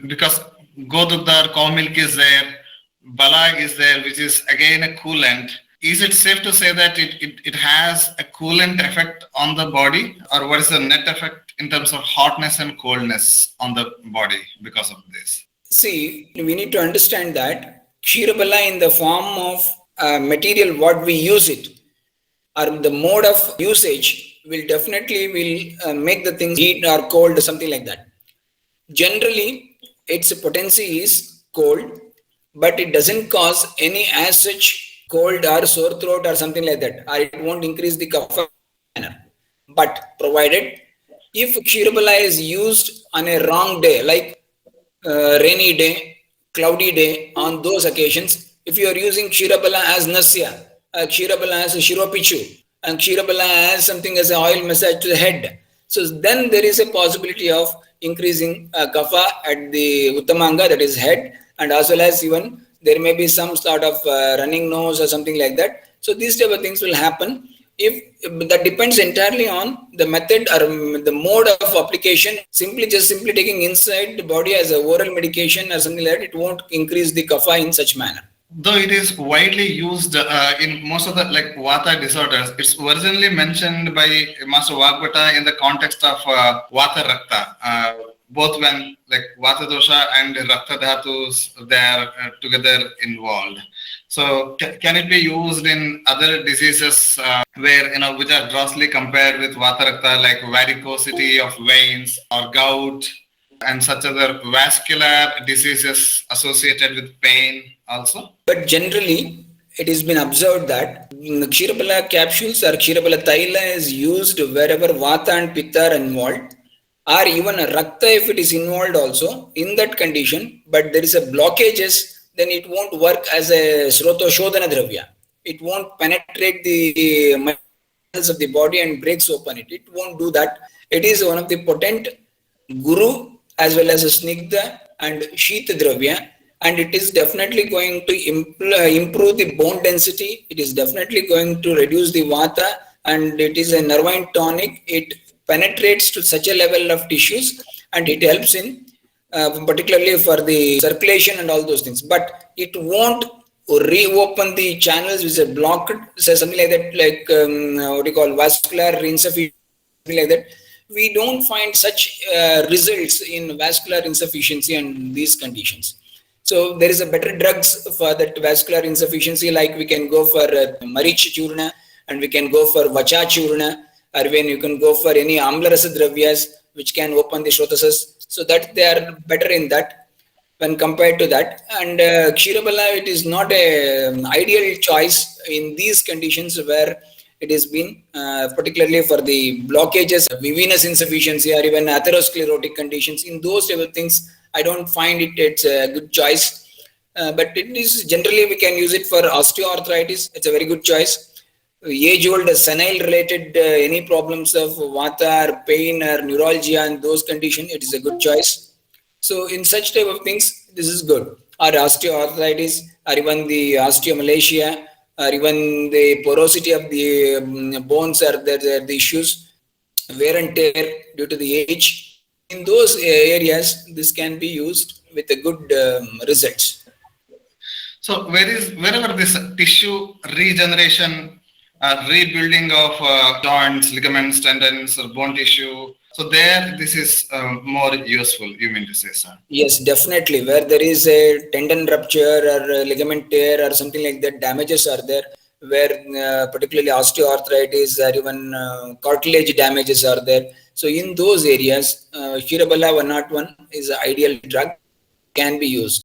Because Godudar, cow milk is there, Balag is there, which is again a coolant. Is it safe to say that it has a coolant effect on the body, or what is the net effect in terms of hotness and coldness on the body because of this? See, we need to understand that Kshirabala in the form of material what we use it or the mode of usage will definitely will make the things heat or cold or something like that. Generally, its potency is cold, but it doesn't cause any as such cold or sore throat or something like that, or it won't increase the kapha manner. But provided if Kshirabala is used on a wrong day, like rainy day, cloudy day, on those occasions, if you are using Kshirabala as Nasya, Kshirabala as Shiropichu, and Kshirabala as something as an oil massage to the head, so then there is a possibility of increasing kapha at the Uttamanga, that is head, and as well as even there may be some sort of running nose or something like that. So these type of things will happen. If that depends entirely on the method or the mode of application. Simply taking inside the body as a oral medication or something like that, it won't increase the kapha in such manner. Though it is widely used in most of the like Vata disorders, it's originally mentioned by Master Vagbata in the context of Vata Rakta. Both when like Vata dosha and Rakta dhatus, they are together involved. So can it be used in other diseases where which are grossly compared with Vata Rakta, like varicosity of veins or gout and such other vascular diseases associated with pain also? But generally, it has been observed that Kshirabala capsules or Kshirabala Taila is used wherever Vata and Pitta are involved, or even a Rakta if it is involved also in that condition, but there is a blockages, then it won't work as a Sroto Shodhana Dravya. It won't penetrate the muscles of the body and breaks open it. It won't do that. It is one of the potent Guru as well as a Snigdha and Sheetha Dravya, and it is definitely going to improve the bone density. It is definitely going to reduce the Vata, and it is a nervine tonic. It penetrates to such a level of tissues, and it helps in particularly for the circulation and all those things, but it won't reopen the channels which are blocked, so something like that, like what do you call vascular insufficiency, like that. We don't find such results in vascular insufficiency and these conditions. So there is a better drugs for that vascular insufficiency, like we can go for Marich Churna, and we can go for Vacha Churna, or when you can go for any Amlarasa Dravyas which can open the Shrotasas, so that they are better in that when compared to that. And Kshirabala, it is not an ideal choice in these conditions where it has been particularly for the blockages, venous insufficiency, or even atherosclerotic conditions. In those type of things, I don't find it's a good choice. But it is generally we can use it for osteoarthritis. It's a very good choice. Age-old senile related any problems of vata or pain or neuralgia and those conditions, it is a good choice. So in such type of things, this is good. Or osteoarthritis, or even the osteomalacia, or even the porosity of the bones, are the issues, wear and tear due to the age. In those areas, this can be used with a good results. So wherever this tissue regeneration, rebuilding of joints, ligaments, tendons, or bone tissue, so there this is more useful, you mean to say, sir? Yes, definitely. Where there is a tendon rupture or a ligament tear or something like that, damages are there. Where particularly osteoarthritis or even cartilage damages are there. So in those areas, Kshirabala 101 is an ideal drug, can be used.